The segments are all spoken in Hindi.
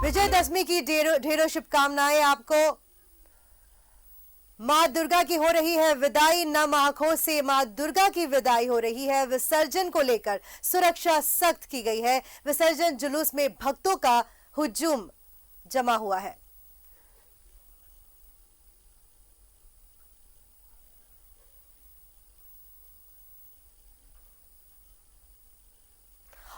विजयदशमी की ढेरों शुभकामनाएं आपको। मां दुर्गा की हो रही है विदाई, नम आंखों से मां दुर्गा की विदाई हो रही है। विसर्जन को लेकर सुरक्षा सख्त की गई है। विसर्जन जुलूस में भक्तों का हुजूम जमा हुआ है।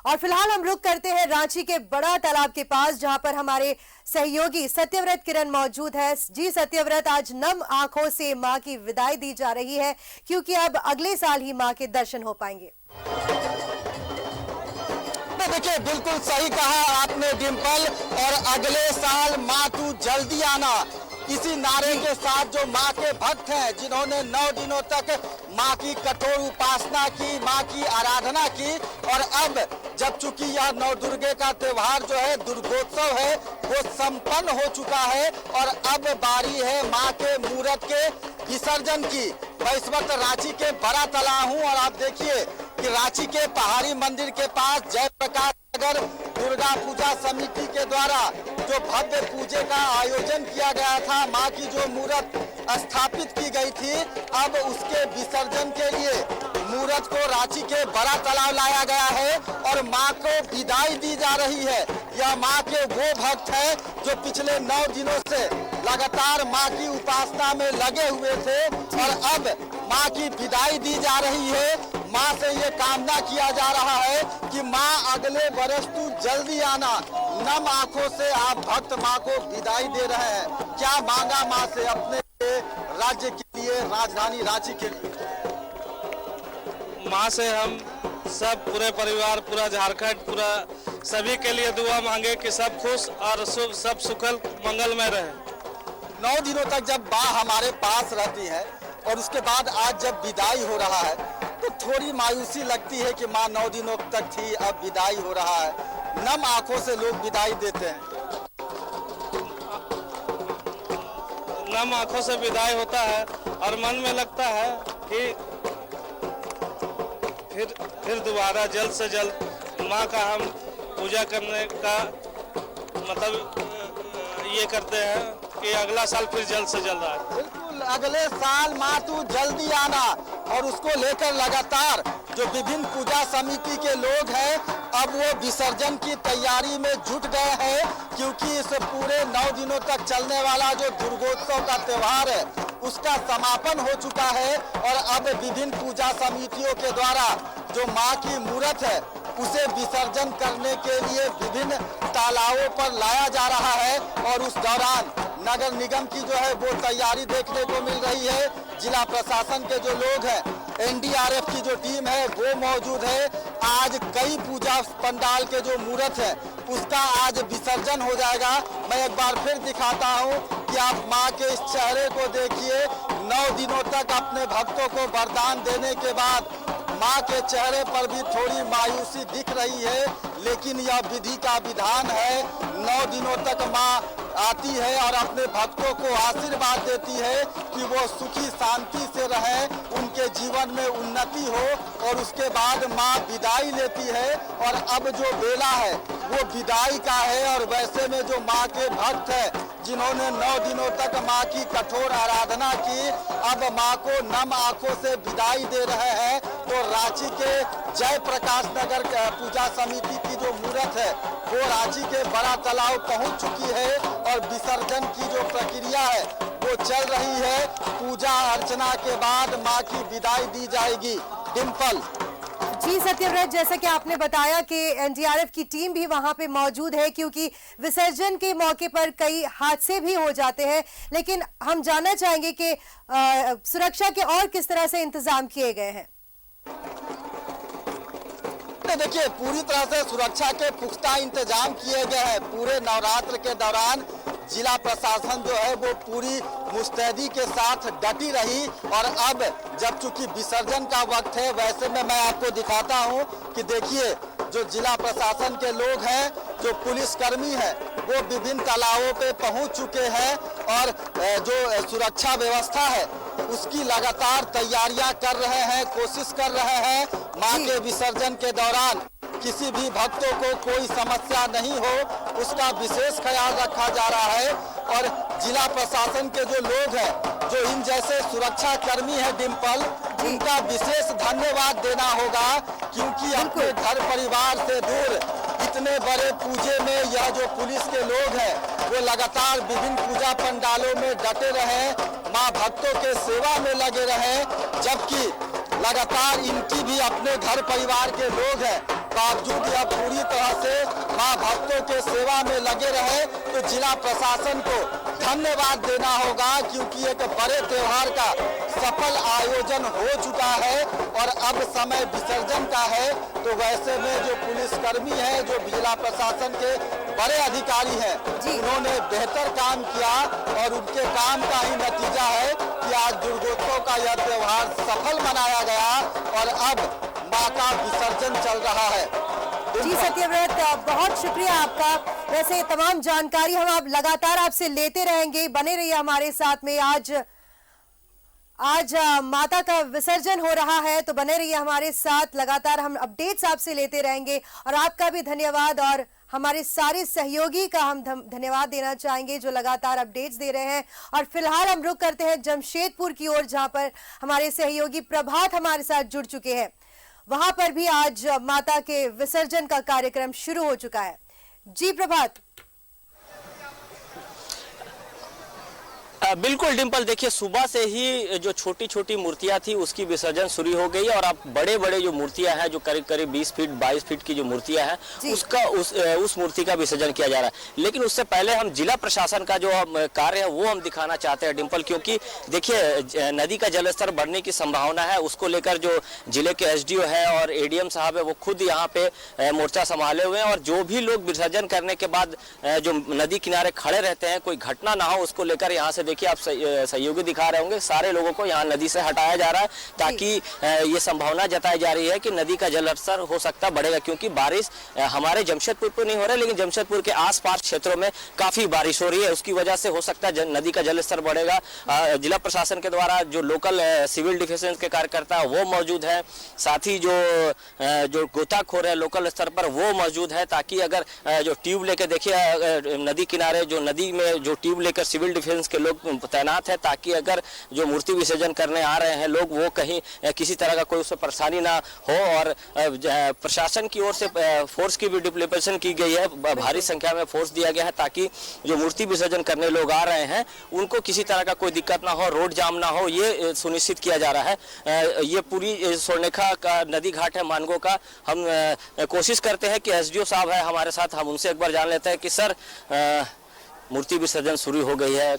और फिलहाल हम रुक करते हैं रांची के बड़ा तालाब के पास, जहां पर हमारे सहयोगी सत्यव्रत किरण मौजूद है। जी सत्यव्रत, आज नम आंखों से मां की विदाई दी जा रही है, क्योंकि अब अगले साल ही मां के दर्शन हो पाएंगे। देखिए, बिल्कुल सही कहा आपने डिंपल, और अगले साल मां तू जल्दी आना, इसी नारे के साथ जो मां के भक्त हैं, जिन्होंने 9 दिनों तक मां की कठोर उपासना की, मां की आराधना की, और अब जब चूंकि यह नौ दुर्गे का त्योहार जो है, दुर्गोत्सव है, वो संपन्न हो चुका है, और अब बारी है मां के मूर्त के विसर्जन की। मैं इस वक्त रांची के बड़ा तालाब हूँ, और आप देखिए कि रांची के पहाड़ी मंदिर के पास जयप्रकाश नगर दुर्गा पूजा समिति के द्वारा जो भव्य पूजे का आयोजन किया गया था, मां की जो मूर्त स्थापित की गई थी, अब उसके विसर्जन के लिए मूर्त को रांची के बड़ा तालाब लाया गया है और मां को विदाई दी जा रही है। यह मां के वो भक्त हैं जो पिछले 9 दिनों से लगातार मां की उपासना में लगे हुए थे, और अब मां की विदाई दी जा रही है। मां से ये कामना किया जा रहा है कि मां अगले वर्ष तू जल्दी आना। नम आंखों से आप भक्त मां को विदाई दे रहे हैं। क्या मांगा मां से अपने राज्य के लिए, राजधानी रांची के लिए? मां से हम सब पूरे परिवार, पूरा झारखंड, पूरा सभी के लिए दुआ मांगे कि सब खुश और सब सुखल मंगलमय रहे। 9 दिनों तक जब मां हमारे पास रहती है और उसके बाद आज जब विदाई हो रहा है, तो थोड़ी मायूसी लगती है कि मां 9 दिनों तक थी, अब विदाई हो रहा है। नम आंखों से लोग विदाई देते हैं। नम आंखों से विदाई होता है और मन में लगता है कि फिर दोबारा जल्द से जल्द मां का हम पूजा करने का मतलब ये करते हैं कि अगला साल फिर जल्द से जल्द आए। बिल्कुल, अगले साल मां तू जल्दी आना, और उसको लेकर लगातार जो विभिन्न पूजा समिति के लोग हैं, अब वो विसर्जन की तैयारी में जुट गए हैं, क्योंकि इस पूरे 9 दिनों तक चलने वाला जो दुर्गोत्सव का त्योहार है, उसका समापन हो चुका है, और अब विभिन्न पूजा समितियों के द्वारा जो मां की मूर्त है, उसे विसर्जन करने के लिए विभिन्न तालाबों पर लाया जा रहा है। और उस दौरान नगर निगम की जो है वो तैयारी देखने को मिल रही है। जिला प्रशासन के जो लोग हैं, NDRF की जो टीम है वो मौजूद है। आज कई पूजा पंडाल के जो मूर्त है, उसका आज विसर्जन हो जाएगा। मैं एक बार फिर दिखाता हूँ कि आप मां के इस चेहरे को देखिए। 9 दिनों तक अपने भक्तों को वरदान देने के बाद मां के चेहरे पर भी थोड़ी मायूसी दिख रही है, लेकिन यह विधि का विधान है। 9 दिनों तक मां आती है और अपने भक्तों को आशीर्वाद देती है कि वो सुखी शांति से रहें, उनके जीवन में उन्नति हो, और उसके बाद मां विदाई लेती है। और अब जो बेला है वो विदाई का है, और वैसे में जो मां के भक्त हैं, जिन्होंने 9 दिनों तक मां की कठोर आराधना की, अब मां को नम आंखों से विदाई दे रहे हैं। तो रांची के जयप्रकाश नगर पूजा समिति की जो मूर्त है, वो रांची के बड़ा तालाब पहुंच चुकी है, और विसर्जन की जो प्रक्रिया है वो चल रही है। पूजा अर्चना के बाद मां की विदाई दी जाएगी। डिंपल। जी सत्यव्रत, जैसा कि आपने बताया कि NDRF की टीम भी वहां पे मौजूद है, क्योंकि विसर्जन के मौके पर कई हादसे भी हो जाते हैं, लेकिन हम जानना चाहेंगे कि सुरक्षा के और किस तरह से इंतजाम किए गए हैं। देखिए, पूरी तरह से सुरक्षा के पुख्ता इंतजाम किए गए हैं। पूरे नवरात्र के दौरान जिला प्रशासन जो है वो पूरी मुस्तैदी के साथ डटी रही, और अब जब चूंकि विसर्जन का वक्त है, वैसे में मैं आपको दिखाता हूं कि देखिए, जो जिला प्रशासन के लोग हैं, जो पुलिसकर्मी हैं, वो विभिन्न तालाबों पे पहुंच चुके हैं, और जो सुरक्षा व्यवस्था है उसकी लगातार तैयारियां कर रहे हैं, कोशिश कर रहे हैं। मां के विसर्जन के दौरान किसी भी भक्तों को कोई समस्या नहीं हो, उसका विशेष ख्याल रखा जा रहा है। और जिला प्रशासन के जो लोग हैं, जो इन जैसे सुरक्षा कर्मी हैं डिम्पल, उनका विशेष धन्यवाद देना होगा, क्योंकि अपने घर परिवार से दूर इतने बड़े पूजे में यह जो पुलिस के लोग हैं वो लगातार विभिन्न पूजा पंडालों में डटे रहे, मां भक्तों के सेवा में लगे रहे, जबकि लगातार इनकी भी अपने घर परिवार के लोग हैं, बावजूद यह पूरी तरह से मां भक्तों के सेवा में लगे रहे। तो जिला प्रशासन को धन्यवाद देना होगा, क्योंकि एक बड़े त्योहार का सफल आयोजन हो चुका है और अब समय विसर्जन का है। तो वैसे में जो पुलिसकर्मी हैं, जो जिला प्रशासन के बड़े अधिकारी हैं, उन्होंने बेहतर काम किया और उनके काम का ही नतीजा है कि आज दुर्गोत्सव का यह त्योहार सफल मनाया गया और अब मां का विसर्जन चल रहा है। जी सत्यव्रत, बहुत शुक्रिया आपका। वैसे तमाम जानकारी हम आप लगातार आपसे लेते रहेंगे, बने रहिए हमारे साथ में। आज माता का विसर्जन हो रहा है, तो बने रहिए हमारे साथ, लगातार हम अपडेट्स आपसे लेते रहेंगे। और आपका भी धन्यवाद और हमारे सारे सहयोगी का हम धन्यवाद देना चाहेंगे जो लगातार अपडेट्स दे रहे हैं। और फिलहाल हम रुक करते हैं जमशेदपुर की ओर, जहां पर हमारे सहयोगी प्रभात हमारे साथ जुड़ चुके हैं। वहां पर भी आज माता के विसर्जन का कार्यक्रम शुरू हो चुका है। जी प्रभात। बिल्कुल डिम्पल, देखिए सुबह से ही जो छोटी छोटी मूर्तियां थी उसकी विसर्जन शुरू हो गई और अब बड़े बड़े जो मूर्तियां हैं, जो करीब करीब 20 फीट 22 फीट की जो मूर्तियां हैं, उसका उस मूर्ति का विसर्जन किया जा रहा है। लेकिन उससे पहले हम जिला प्रशासन का जो कार्य है वो हम दिखाना चाहते हैं डिम्पल, क्योंकि देखिए नदी का जलस्तर बढ़ने की संभावना है। उसको लेकर जो जिले के SDO है और ADM साहब है वो खुद यहाँ पे मोर्चा संभाले हुए हैं। और जो भी लोग विसर्जन करने के बाद जो नदी किनारे खड़े रहते हैं, कोई घटना ना हो उसको लेकर यहाँ से देखिए आप सहयोगी दिखा रहे होंगे, सारे लोगों को यहाँ नदी से हटाया जा रहा है, ताकि ये संभावना जताई जा रही है कि नदी का जलस्तर हो सकता बढ़ेगा। क्योंकि बारिश हमारे जमशेदपुर पर नहीं हो रहा है, लेकिन जमशेदपुर के आसपास क्षेत्रों में काफी बारिश हो रही है, उसकी वजह से हो सकता है नदी का जलस्तर बढ़ेगा। जिला प्रशासन के द्वारा जो लोकल सिविल डिफेंस के कार्यकर्ता वो मौजूद है, साथ ही जो गोताखोर है लोकल स्तर पर वो मौजूद है, ताकि अगर जो ट्यूब लेकर देखिए नदी किनारे जो नदी में जो ट्यूब लेकर सिविल डिफेंस के लोग तैनात है, ताकि अगर जो मूर्ति विसर्जन करने आ रहे हैं लोग वो कहीं किसी तरह का कोई उससे परेशानी ना हो। और प्रशासन की ओर से फोर्स की भी डिप्लोमेशन की गई है, भारी संख्या में फोर्स दिया गया है, ताकि जो मूर्ति विसर्जन करने लोग आ रहे हैं उनको किसी तरह का कोई दिक्कत ना हो, रोड जाम ना हो, ये सुनिश्चित किया जा रहा है। ये पूरी स्वर्णरेखा का नदी घाट है मानगो का। हम कोशिश करते हैं कि SDO साहब है हमारे साथ, हम उनसे एक बार जान लेते हैं कि सर मूर्ति विसर्जन शुरू हो गई है,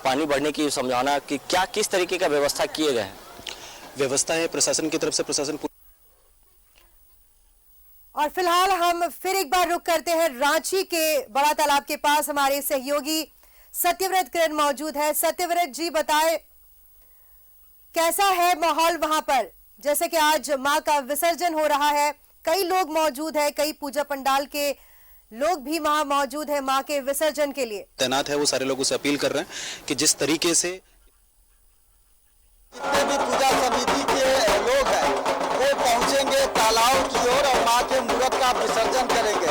पानी बढ़ने की संभावना कि क्या किस तरीके का व्यवस्था किए गए हैं? व्यवस्था है प्रशासन की तरफ से, प्रशासन। और फिलहाल हम फिर एक बार रुक करते हैं रांची के बड़ा तालाब के पास, हमारे सहयोगी सत्यव्रत किरण मौजूद है। सत्यव्रत जी बताएं कैसा है माहौल वहां पर, जैसे कि आज मां का विसर्जन हो रहा है, कई लोग मौजूद है, कई पूजा पंडाल के लोग भी वहां मौजूद है मां के विसर्जन के लिए तैनात है। वो सारे लोगों से अपील कर रहे हैं कि जिस तरीके से जितने भी पूजा समिति के लोग हैं वो पहुंचेंगे तालाब की ओर और मां के मूर्त का विसर्जन करेंगे।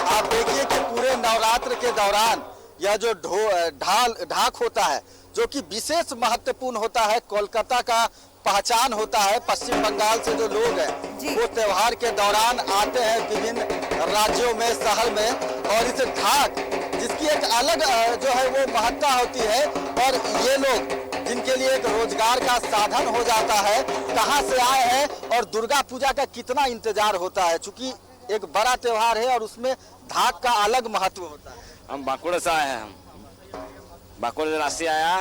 आप देखिए कि पूरे नवरात्र के दौरान यह जो ढाक होता है, जो कि विशेष महत्वपूर्ण होता है, कोलकाता का पहचान होता है। पश्चिम बंगाल से जो लोग हैं वो त्योहार के दौरान आते हैं विभिन्न राज्यों में, शहर में, और इस ढाक जिसकी एक अलग जो है वो महत्ता होती है। और ये लोग जिनके लिए एक रोजगार का साधन हो जाता है, कहाँ से आए हैं और दुर्गा पूजा का कितना इंतजार होता है, चूंकि एक बड़ा त्योहार है और उसमें ढाक का अलग महत्व होता है। हम बांकुड़ा से आए हैं, हम बांकुड़ा राशि आया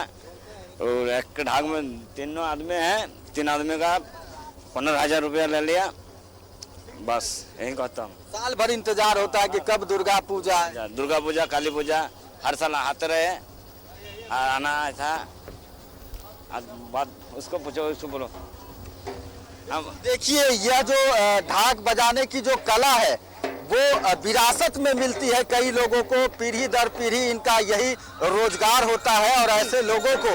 और एक ढाक में 3 आदमी हैं, 3 आदमी का 15,000 रुपया ले लिया, बस यही कहता हूँ। साल भर इंतजार होता है कि कब दुर्गा पूजा है। दुर्गा पूजा, काली पूजा हर साल आते रहे, आना था। आज बात उसको पूछो, उसको बोलो। देखिए यह जो ढाक बजाने की जो कला है वो विरासत में मिलती है कई लोगों को, पीढ़ी दर पीढ़ी इनका यही रोजगार होता है और ऐसे लोगों को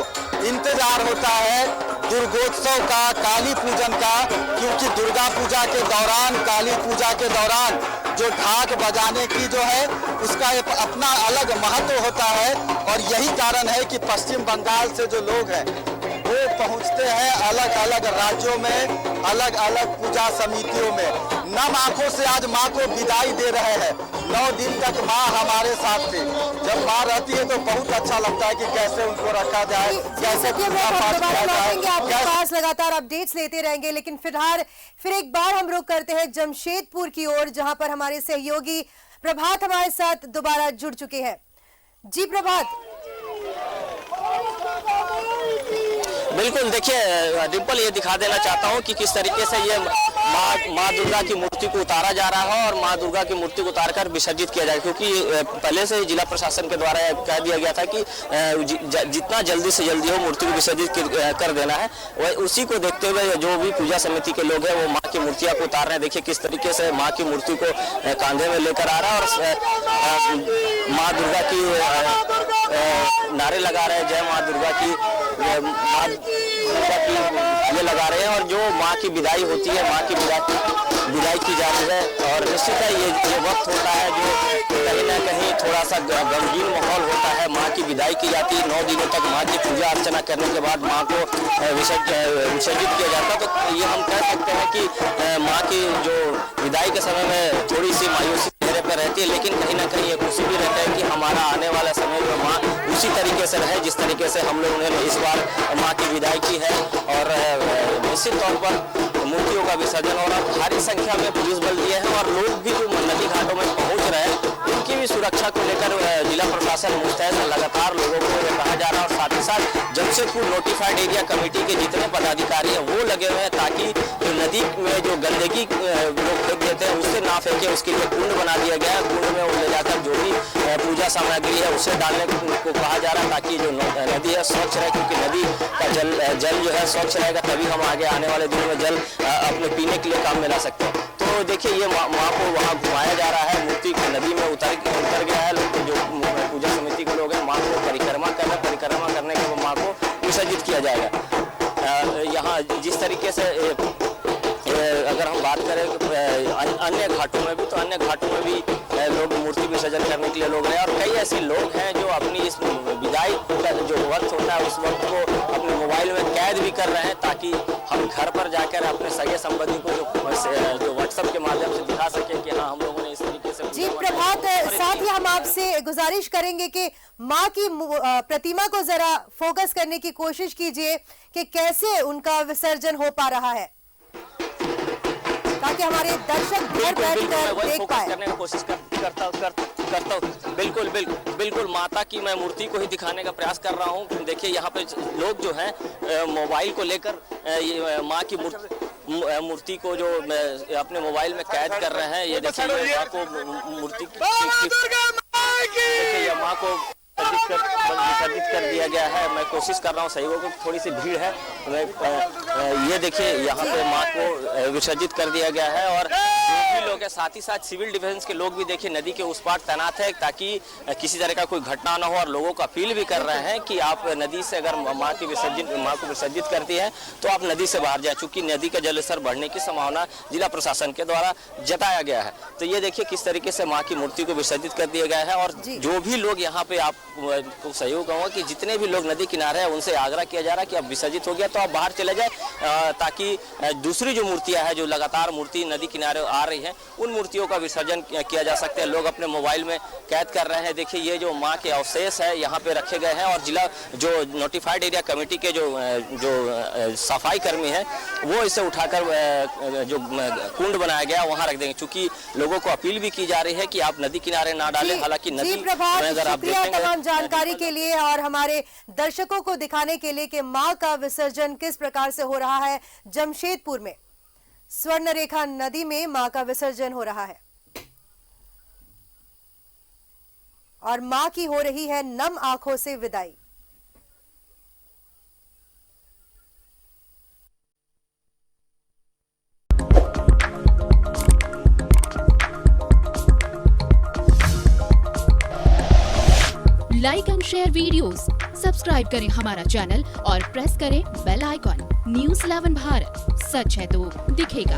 इंतजार होता है दुर्गोत्सव का, काली पूजन का, क्योंकि दुर्गा पूजा के दौरान, काली पूजा के दौरान जो ढाक बजाने की जो है उसका एक अपना अलग महत्व होता है। और यही कारण है कि पश्चिम बंगाल से जो लोग हैं वो पहुंचते हैं अलग अलग राज्यों में, अलग अलग पूजा समितियों में। नम आंखों से आज माँ को विदाई दे रहे हैं। 9 दिन तक माँ हमारे साथ थी। जब माँ रहती है तो बहुत अच्छा लगता है कि कैसे उनको रखा जाए, कैसे पूजा पाठ किया जाए। आपके पास लगातार अपडेट्स लेते रहेंगे, लेकिन फिलहाल फिर एक बार हम रुक करते हैं जमशेदपुर की ओर, जहां पर हमारे सहयोगी प्रभात हमारे साथ दोबारा जुड़ चुके हैं। जी प्रभात। बिल्कुल, देखिए डिम्पल, ये दिखा देना चाहता हूँ कि किस तरीके से ये माँ दुर्गा की मूर्ति को उतारा जा रहा है और माँ दुर्गा की मूर्ति को उतारकर विसर्जित किया जाए, क्योंकि पहले से जिला प्रशासन के द्वारा कह दिया गया था कि जितना जल्दी से जल्दी हो मूर्ति को विसर्जित कर देना है। वह उसी को देखते हुए जो भी पूजा समिति के लोग हैं वो माँ की मूर्तियाँ को उतार रहे हैं। देखिए किस तरीके से माँ की मूर्ति को कांधे में लेकर आ रहा है और माँ दुर्गा की नारे लगा रहे हैं, जय माँ दुर्गा की, माँ दुर्गा की ये लगा रहे हैं। और जो माँ की विदाई होती है, माँ की विदाई की जा रही है। और निश्चित है ये वक्त होता है जो कहीं ना कहीं थोड़ा सा गमगीन माहौल होता है। माँ की विदाई की जाती है, 9 दिनों तक माँ की पूजा अर्चना करने के बाद माँ को विसर्जित किया जाता है। तो ये हम कह सकते हैं कि माँ की जो विदाई के समय में थोड़ी सी मायूसी चेहरे पर रहती है, लेकिन कहीं ना कहीं ये खुशी भी रहता है कि हमारा आने वाला समय जो माँ उसी तरीके से रहे जिस तरीके से हम लोगों ने इस बार माँ की विदाई की है। और निश्चित तौर पर मूर्तियों का विसर्जन और भारी संख्या में पुलिस बल दिए हैं और लोग भी जो नदी घाटों में पहुंच रहे हैं उनकी भी सुरक्षा को लेकर जिला प्रशासन मुस्तैद है। लगातार लोगों को ये कहा जा रहा है और साथ ही साथ जमशेदपुर नोटिफाइड एरिया कमेटी के जितने पदाधिकारी हैं वो लगे हुए हैं ताकि जो नदी में जो गंदगी लोग फेंक देते हैं उससे ना फेंके, उसके लिए कुंड बना दिया गया है। कुंड में वो ले जाकर जो भी पूजा सामग्री है उसे डालने को कहा जा रहा है ताकि जो नदी है स्वच्छ रहे, क्योंकि नदी का जल जो है स्वच्छ रहेगा तभी हम आगे आने वाले दिनों में जल अपने पीने के लिए काम में ला सकते हैं। तो देखिए ये माँ को वहाँ घुमाया जा रहा है, मूर्ति नदी में उतर गया है। जो पूजा समिति के लोग हैं माँ को परिक्रमा करने के बाद माँ को विसर्जित किया जाएगा। यहाँ जिस तरीके से अगर हम बात करें अन्य घाटों में भी, तो अन्य घाटों में भी लोग मूर्ति विसर्जन करने के लिए लोग हैं और कई ऐसे लोग हैं जो अपनी इस विदाई का जो वक्त होता है उस वक्त को अपने मोबाइल में कैद भी कर रहे हैं ताकि हम घर पर जाकर अपने सगे संबंधी को जो व्हाट्सएप के माध्यम से दिखा सके कि हाँ हम लोगों ने इस तरीके से। जी प्रभात, साथ ही हम आपसे गुजारिश करेंगे कि माँ की प्रतिमा को जरा फोकस करने की कोशिश कीजिए कि कैसे उनका विसर्जन हो पा रहा है ताकि हमारे दर्शक घर बैठकर देख पाए। करने की कोशिश करता हूँ। बिल्कुल माता की मैं मूर्ति को ही दिखाने का प्रयास कर रहा हूँ। देखिए यहाँ पे लोग जो हैं मोबाइल को लेकर माँ की मूर्ति को जो अपने मोबाइल में कैद कर रहे हैं। ये देखिए माँ को मूर्ति माँ को विसर्जित कर दिया गया है। मैं कोशिश कर रहा हूँ, सहयोगों की थोड़ी सी भीड़ है। ये देखिए यहाँ पे माँ को विसर्जित कर दिया गया है और जो भी लोग हैं साथ ही साथ सिविल डिफेंस के लोग भी देखिए नदी के उस पार तैनात है ताकि किसी तरह का कोई घटना ना हो। और लोगों को अपील भी कर रहे हैं कि आप नदी से अगर माँ को विसर्जित करती है तो आप नदी से बाहर जाए, चूंकि नदी का जलस्तर बढ़ने की संभावना जिला प्रशासन के द्वारा जताया गया है। तो ये देखिए किस तरीके से माँ की मूर्ति को विसर्जित कर दिया गया है। और जो भी लोग यहाँ पे आपको सहयोग होगा कि जितने भी लोग नदी किनारे हैं उनसे आग्रह किया जा रहा है कि अब विसर्जित हो गया तो आप बाहर चले जाए ताकि दूसरी जो मूर्तियां हैं जो लगातार मूर्ति नदी किनारे आ रही हैं उन मूर्तियों का विसर्जन किया जा सकता है। लोग अपने मोबाइल में कैद कर रहे हैं। देखिए ये जो माँ के अवशेष है यहाँ पे रखे गए हैं और जिला जो नोटिफाइड एरिया कमेटी के जो सफाई कर्मी हैं वो इसे उठाकर जो कुंड बनाया गया वहाँ रख देंगे, चूंकि लोगों को अपील भी की जा रही है कि आप नदी किनारे ना डालें। हालांकि नदी में अगर आप देखेंगे तमाम जानकारी के लिए और हमारे दर्शकों को दिखाने के लिए कि मां का विसर्जन किस प्रकार से हो रहा है। जमशेदपुर में स्वर्णरेखा नदी में मां का विसर्जन हो रहा है और मां की हो रही है नम आंखों से विदाई। Like and share videos, subscribe करें हमारा चैनल और प्रेस करें बेल आइकॉन। न्यूज़ 11 भारत, सच है तो दिखेगा।